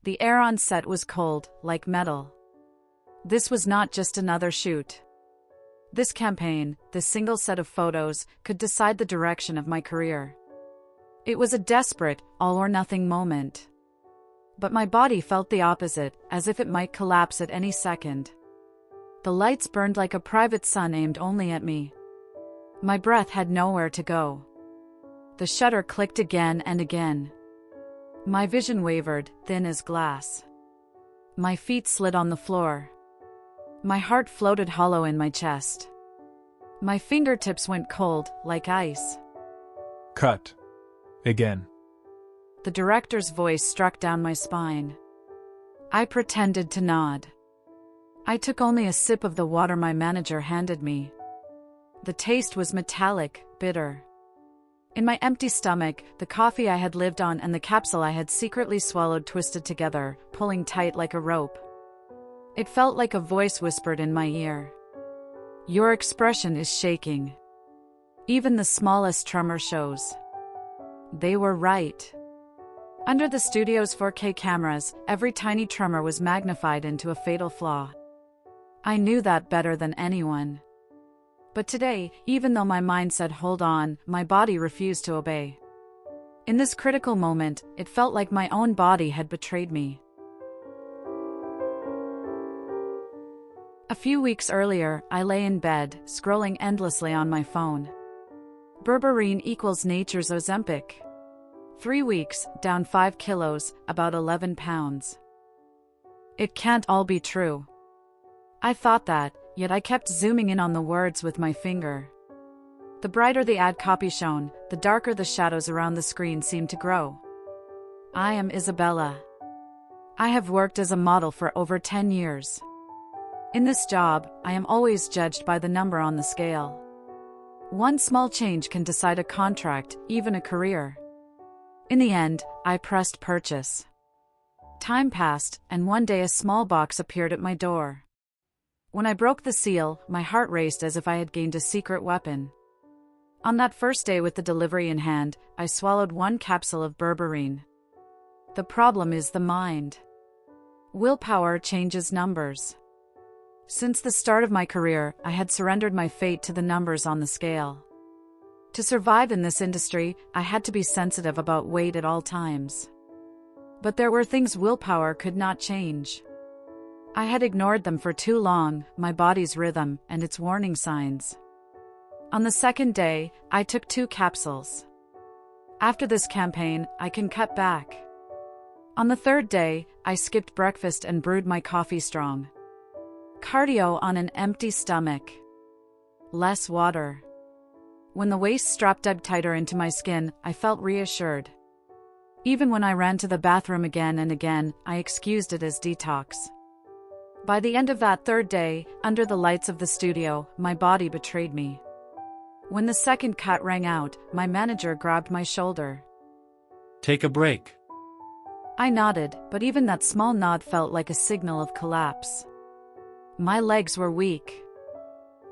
The air on set was cold, like metal. This was not just another shoot. This campaign, this single set of photos, could decide the direction of my career. It was a desperate, all-or-nothing moment. But my body felt the opposite, as if it might collapse at any second. The lights burned like a private sun aimed only at me. My breath had nowhere to go. The shutter clicked again and again. My vision wavered, thin as glass. My feet slid on the floor. My heart floated hollow in my chest. My fingertips went cold, like ice. Cut. Again. The director's voice struck down my spine. I pretended to nod. I took only a sip of the water my manager handed me. The taste was metallic, bitter. In my empty stomach, the coffee I had lived on and the capsule I had secretly swallowed twisted together, pulling tight like a rope. It felt like a voice whispered in my ear. Your expression is shaking. Even the smallest tremor shows. They were right. Under the studio's 4K cameras, every tiny tremor was magnified into a fatal flaw. I knew that better than anyone. But today, even though my mind said hold on, my body refused to obey. In this critical moment, it felt like my own body had betrayed me. A few weeks earlier, I lay in bed, scrolling endlessly on my phone. Berberine equals nature's Ozempic. 3 weeks, down 5 kilos, about 11 pounds. It can't all be true. I thought that, yet I kept zooming in on the words with my finger. The brighter the ad copy shone, the darker the shadows around the screen seemed to grow. I am Isabella. I have worked as a model for over 10 years. In this job, I am always judged by the number on the scale. One small change can decide a contract, even a career. In the end, I pressed purchase. Time passed, and one day a small box appeared at my door. When I broke the seal, my heart raced as if I had gained a secret weapon. On that first day with the delivery in hand, I swallowed 1 capsule of Berberine. The problem is the mind. Willpower changes numbers. Since the start of my career, I had surrendered my fate to the numbers on the scale. To survive in this industry, I had to be sensitive about weight at all times. But there were things willpower could not change. I had ignored them for too long, my body's rhythm and its warning signs. On the second day, I took 2 capsules. After this campaign, I can cut back. On the third day, I skipped breakfast and brewed my coffee strong. Cardio on an empty stomach. Less water. When the waist strap dug tighter into my skin, I felt reassured. Even when I ran to the bathroom again and again, I excused it as detox. By the end of that third day, under the lights of the studio, my body betrayed me. When the second cut rang out, my manager grabbed my shoulder. Take a break. I nodded, but even that small nod felt like a signal of collapse. My legs were weak.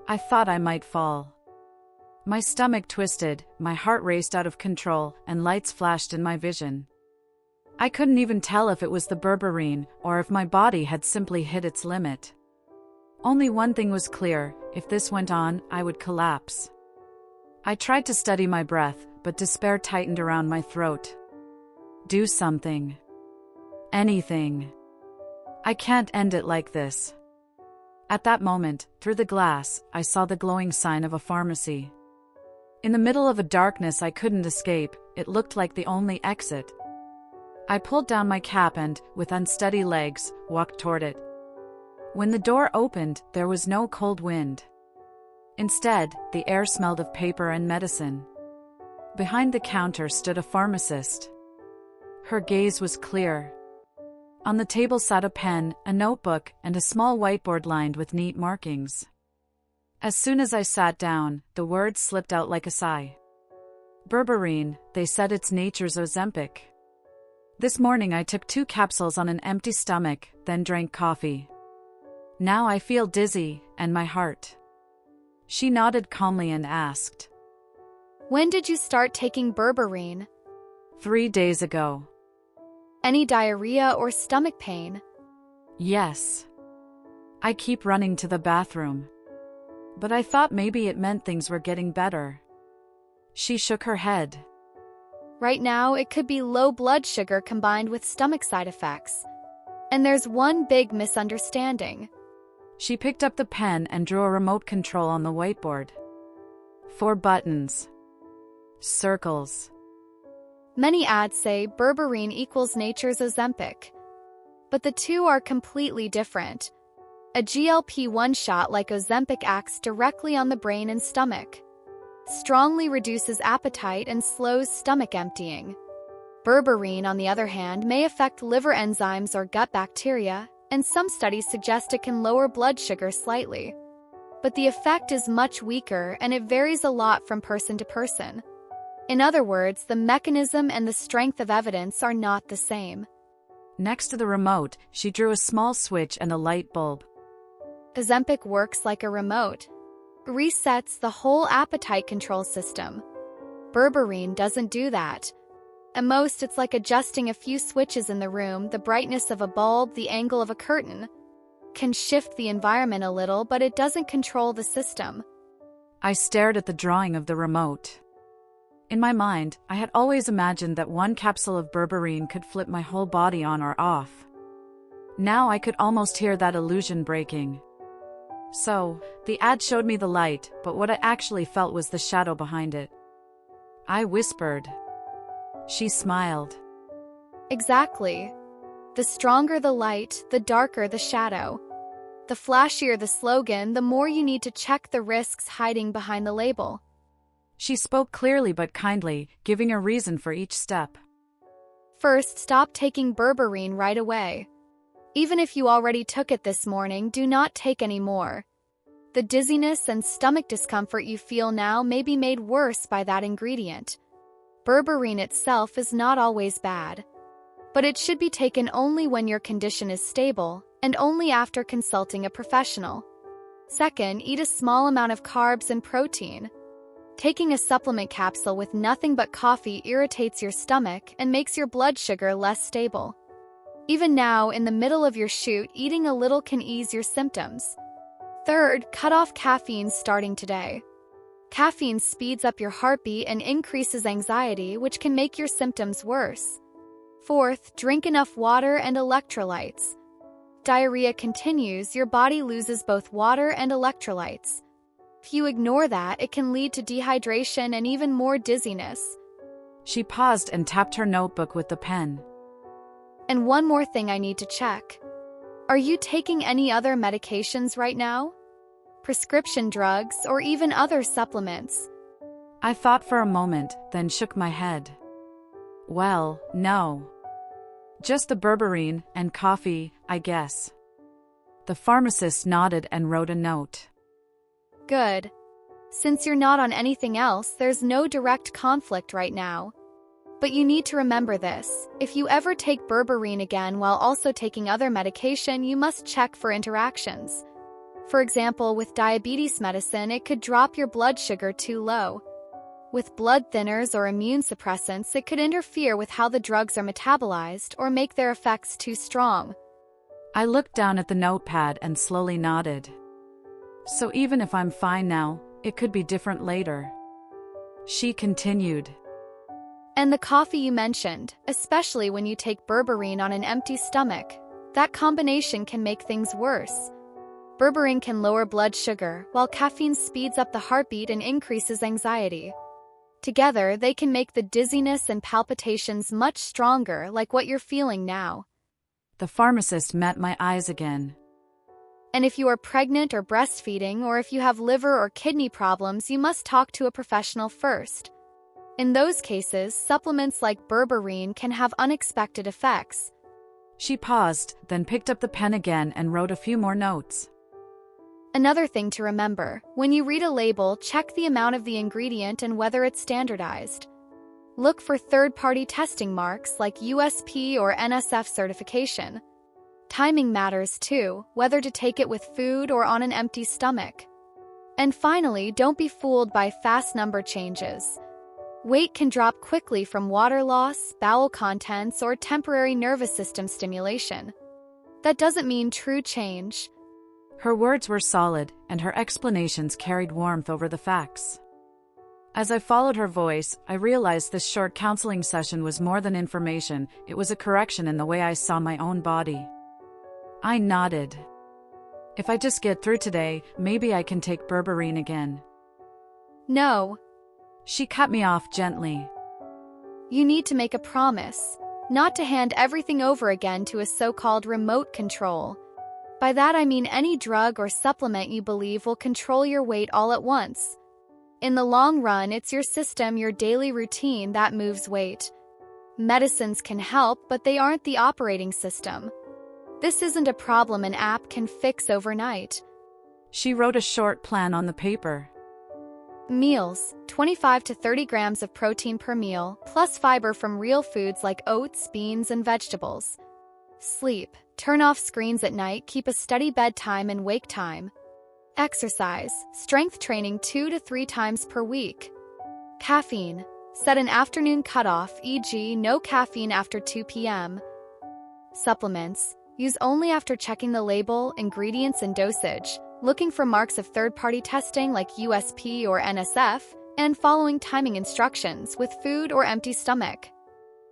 I thought I might fall. My stomach twisted, my heart raced out of control, and lights flashed in my vision. I couldn't even tell if it was the berberine, or if my body had simply hit its limit. Only one thing was clear: if this went on, I would collapse. I tried to steady my breath, but despair tightened around my throat. Do something. Anything. I can't end it like this. At that moment, through the glass, I saw the glowing sign of a pharmacy. In the middle of a darkness I couldn't escape, it looked like the only exit. I pulled down my cap and, with unsteady legs, walked toward it. When the door opened, there was no cold wind. Instead, the air smelled of paper and medicine. Behind the counter stood a pharmacist. Her gaze was clear. On the table sat a pen, a notebook, and a small whiteboard lined with neat markings. As soon as I sat down, the words slipped out like a sigh. Berberine, they said it's nature's Ozempic. This morning I took 2 capsules on an empty stomach, then drank coffee. Now I feel dizzy, and my heart. She nodded calmly and asked, When did you start taking Berberine? 3 days ago. Any diarrhea or stomach pain? Yes. I keep running to the bathroom. But I thought maybe it meant things were getting better. She shook her head. Right now, it could be low blood sugar combined with stomach side effects. And there's one big misunderstanding. She picked up the pen and drew a remote control on the whiteboard. 4 buttons. Circles. Many ads say Berberine equals nature's Ozempic. But the two are completely different. A GLP-1 shot like Ozempic acts directly on the brain and stomach, strongly reduces appetite and slows stomach emptying. Berberine, on the other hand, may affect liver enzymes or gut bacteria, and some studies suggest it can lower blood sugar slightly. But the effect is much weaker and it varies a lot from person to person. In other words, the mechanism and the strength of evidence are not the same. Next to the remote, she drew a small switch and a light bulb. Ozempic works like a remote. Resets the whole appetite control system. Berberine doesn't do that. At most, it's like adjusting a few switches in the room, the brightness of a bulb, the angle of a curtain. Can shift the environment a little, but it doesn't control the system. I stared at the drawing of the remote. In my mind, I had always imagined that one capsule of Berberine could flip my whole body on or off. Now I could almost hear that illusion breaking. So, the ad showed me the light, but what I actually felt was the shadow behind it. I whispered. She smiled. Exactly. The stronger the light, the darker the shadow. The flashier the slogan, the more you need to check the risks hiding behind the label. She spoke clearly but kindly, giving a reason for each step. First, stop taking Berberine right away. Even if you already took it this morning, do not take any more. The dizziness and stomach discomfort you feel now may be made worse by that ingredient. Berberine itself is not always bad, but it should be taken only when your condition is stable and only after consulting a professional. Second, eat a small amount of carbs and protein. Taking a supplement capsule with nothing but coffee irritates your stomach and makes your blood sugar less stable. Even now, in the middle of your shoot, eating a little can ease your symptoms. Third, cut off caffeine starting today. Caffeine speeds up your heartbeat and increases anxiety, which can make your symptoms worse. Fourth, drink enough water and electrolytes. Diarrhea continues, your body loses both water and electrolytes. If you ignore that, it can lead to dehydration and even more dizziness. She paused and tapped her notebook with the pen. And one more thing I need to check. Are you taking any other medications right now? Prescription drugs or even other supplements? I thought for a moment, then shook my head. Well, no. Just the Berberine and coffee, I guess. The pharmacist nodded and wrote a note. Good. Since you're not on anything else, there's no direct conflict right now. But you need to remember this. If you ever take Berberine again while also taking other medication, you must check for interactions. For example, with diabetes medicine, it could drop your blood sugar too low. With blood thinners or immune suppressants, it could interfere with how the drugs are metabolized or make their effects too strong. I looked down at the notepad and slowly nodded. So even if I'm fine now, it could be different later. She continued. And the coffee you mentioned, especially when you take Berberine on an empty stomach, that combination can make things worse. Berberine can lower blood sugar, while caffeine speeds up the heartbeat and increases anxiety. Together, they can make the dizziness and palpitations much stronger, like what you're feeling now. The pharmacist met my eyes again. And if you are pregnant or breastfeeding, or if you have liver or kidney problems, you must talk to a professional first. In those cases, supplements like Berberine can have unexpected effects. She paused, then picked up the pen again and wrote a few more notes. Another thing to remember, when you read a label, check the amount of the ingredient and whether it's standardized. Look for third-party testing marks like USP or NSF certification. Timing matters too, whether to take it with food or on an empty stomach. And finally, don't be fooled by fast number changes. Weight can drop quickly from water loss, bowel contents, or temporary nervous system stimulation. That doesn't mean true change. Her words were solid, and her explanations carried warmth over the facts. As I followed her voice, I realized this short counseling session was more than information, it was a correction in the way I saw my own body. I nodded. If I just get through today, maybe I can take Berberine again. No. She cut me off gently. You need to make a promise, not to hand everything over again to a so-called remote control. By that I mean any drug or supplement you believe will control your weight all at once. In the long run, it's your system, your daily routine that moves weight. Medicines can help, but they aren't the operating system. This isn't a problem an app can fix overnight. She wrote a short plan on the paper. Meals: 25 to 30 grams of protein per meal, plus fiber from real foods like oats, beans, and vegetables. Sleep: turn off screens at night, keep a steady bedtime and wake time. Exercise: strength training 2 to 3 times per week. Caffeine: set an afternoon cutoff, e.g., no caffeine after 2 p.m. Supplements: use only after checking the label, ingredients, and dosage, looking for marks of third-party testing like USP or NSF, and following timing instructions with food or empty stomach.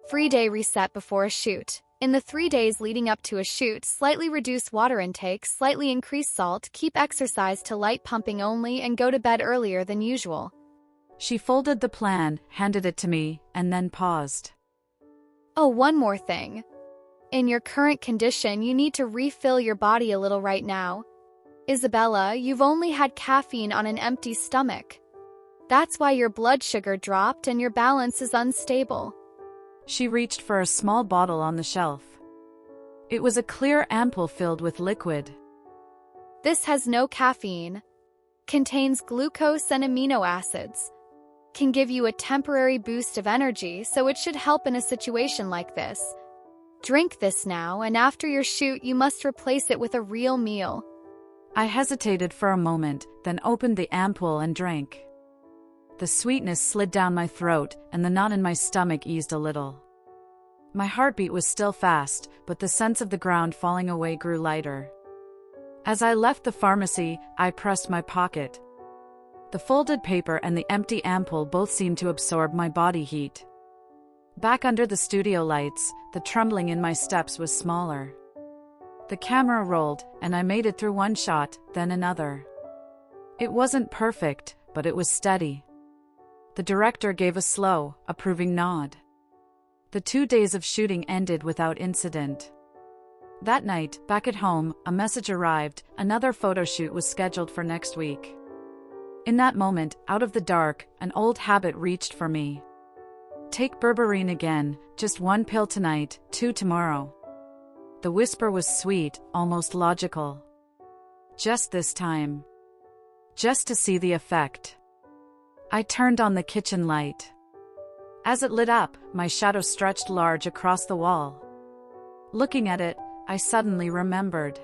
Free day reset before a shoot. In the 3 days leading up to a shoot, slightly reduce water intake, slightly increase salt, keep exercise to light pumping only, and go to bed earlier than usual. She folded the plan, handed it to me, and then paused. Oh, one more thing. In your current condition, you need to refill your body a little right now. Isabella, you've only had caffeine on an empty stomach. That's why your blood sugar dropped and your balance is unstable. She reached for a small bottle on the shelf. It was a clear ampoule filled with liquid. This has no caffeine. Contains glucose and amino acids. Can give you a temporary boost of energy, so it should help in a situation like this. Drink this now, and after your shoot you must replace it with a real meal. I hesitated for a moment, then opened the ampoule and drank. The sweetness slid down my throat, and the knot in my stomach eased a little. My heartbeat was still fast, but the sense of the ground falling away grew lighter. As I left the pharmacy, I pressed my pocket. The folded paper and the empty ampoule both seemed to absorb my body heat. Back under the studio lights, the trembling in my steps was smaller. The camera rolled, and I made it through one shot, then another. It wasn't perfect, but it was steady. The director gave a slow, approving nod. The 2 days of shooting ended without incident. That night, back at home, a message arrived, another photo shoot was scheduled for next week. In that moment, out of the dark, an old habit reached for me. Take Berberine again, just 1 pill tonight, 2 tomorrow. The whisper was sweet, almost logical. Just this time. Just to see the effect. I turned on the kitchen light. As it lit up, my shadow stretched large across the wall. Looking at it, I suddenly remembered.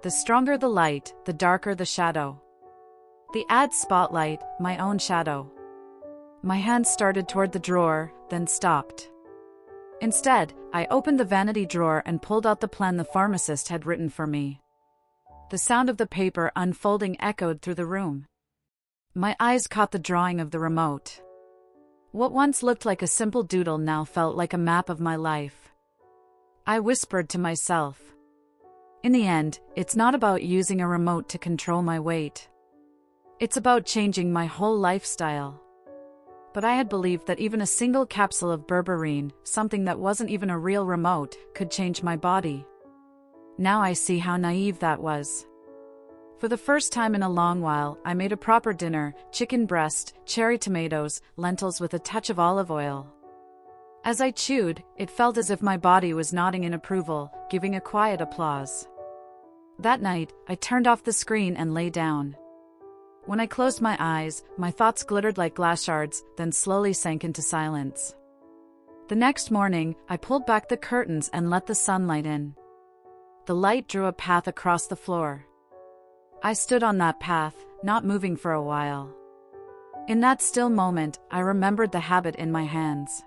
The stronger the light, the darker the shadow. The ad spotlight, my own shadow. My hand started toward the drawer, then stopped. Instead, I opened the vanity drawer and pulled out the plan the pharmacist had written for me. The sound of the paper unfolding echoed through the room. My eyes caught the drawing of the remote. What once looked like a simple doodle now felt like a map of my life. I whispered to myself. In the end, it's not about using a remote to control my weight. It's about changing my whole lifestyle. But I had believed that even a single capsule of Berberine, something that wasn't even a real remote, could change my body. Now I see how naive that was. For the first time in a long while, I made a proper dinner: chicken breast, cherry tomatoes, lentils with a touch of olive oil. As I chewed, it felt as if my body was nodding in approval, giving a quiet applause. That night, I turned off the screen and lay down. When I closed my eyes, my thoughts glittered like glass shards, then slowly sank into silence. The next morning, I pulled back the curtains and let the sunlight in. The light drew a path across the floor. I stood on that path, not moving for a while. In that still moment, I remembered the habit in my hands.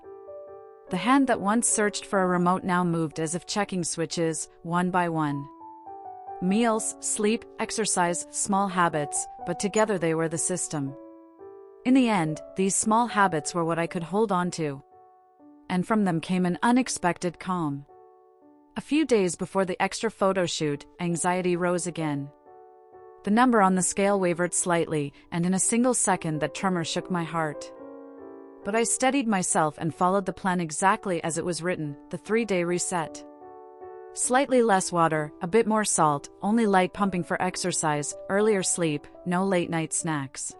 The hand that once searched for a remote now moved as if checking switches, one by one. Meals, sleep, exercise, small habits, but together they were the system. In the end, these small habits were what I could hold on to. And from them came an unexpected calm. A few days before the extra photo shoot, anxiety rose again. The number on the scale wavered slightly, and in a single second that tremor shook my heart. But I steadied myself and followed the plan exactly as it was written, the 3-day reset. Slightly less water, a bit more salt, only light pumping for exercise, earlier sleep, no late-night snacks.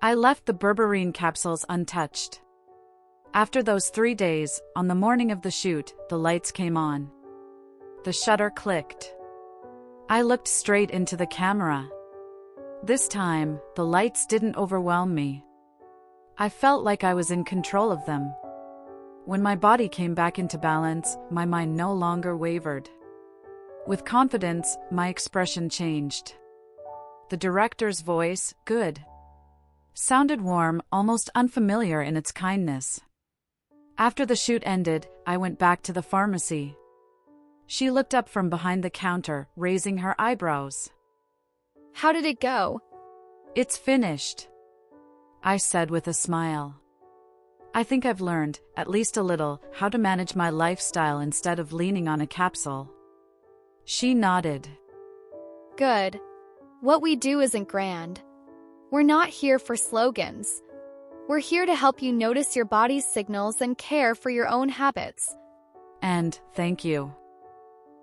I left the Berberine capsules untouched. After those 3 days, on the morning of the shoot, the lights came on. The shutter clicked. I looked straight into the camera. This time, the lights didn't overwhelm me. I felt like I was in control of them. When my body came back into balance, my mind no longer wavered. With confidence, my expression changed. The director's voice, good, sounded warm, almost unfamiliar in its kindness. After the shoot ended, I went back to the pharmacy. She looked up from behind the counter, raising her eyebrows. How did it go? It's finished, I said with a smile. I think I've learned, at least a little, how to manage my lifestyle instead of leaning on a capsule. She nodded. Good. What we do isn't grand. We're not here for slogans. We're here to help you notice your body's signals and care for your own habits. And, thank you.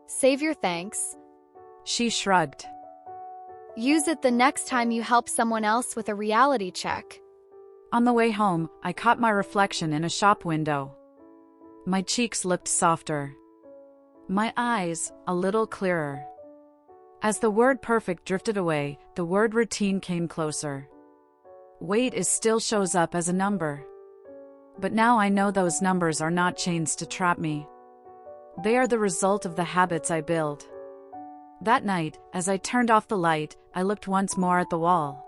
Save your thanks. She shrugged. Use it the next time you help someone else with a reality check. On the way home, I caught my reflection in a shop window. My cheeks looked softer. My eyes, a little clearer. As the word perfect drifted away, the word routine came closer. Weight still shows up as a number. But now I know those numbers are not chains to trap me. They are the result of the habits I build. That night, as I turned off the light, I looked once more at the wall.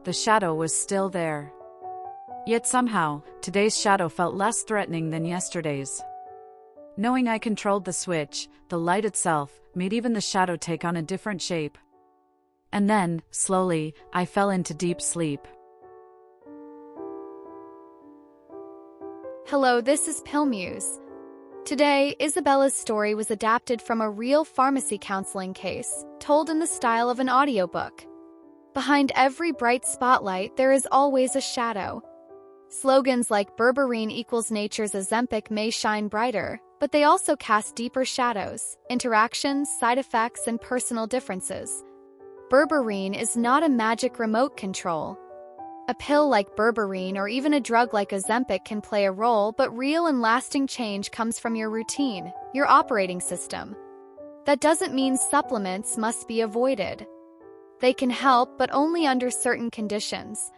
The shadow was still there. Yet somehow, today's shadow felt less threatening than yesterday's. Knowing I controlled the switch, the light itself, made even the shadow take on a different shape. And then, slowly, I fell into deep sleep. Hello, this is PillMuse. Today, Isabella's story was adapted from a real pharmacy counseling case, told in the style of an audiobook. Behind every bright spotlight, there is always a shadow. Slogans like Berberine equals nature's Ozempic may shine brighter, but they also cast deeper shadows, interactions, side effects, and personal differences. Berberine is not a magic remote control. A pill like Berberine or even a drug like Ozempic can play a role, but real and lasting change comes from your routine, your operating system. That doesn't mean supplements must be avoided. They can help, but only under certain conditions.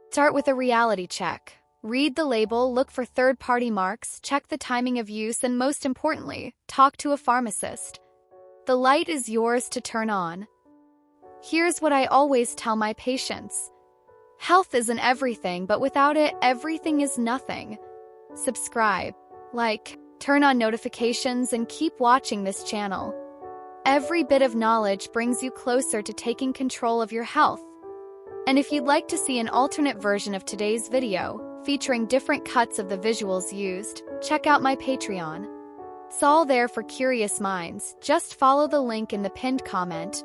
Start with a reality check. Read the label, look for third-party marks, check the timing of use, and most importantly, talk to a pharmacist. The light is yours to turn on. Here's what I always tell my patients. Health isn't everything, but without it, everything is nothing. Subscribe, like, turn on notifications, and keep watching this channel. Every bit of knowledge brings you closer to taking control of your health. And if you'd like to see an alternate version of today's video, featuring different cuts of the visuals used, check out my Patreon. It's all there for curious minds. Just follow the link in the pinned comment.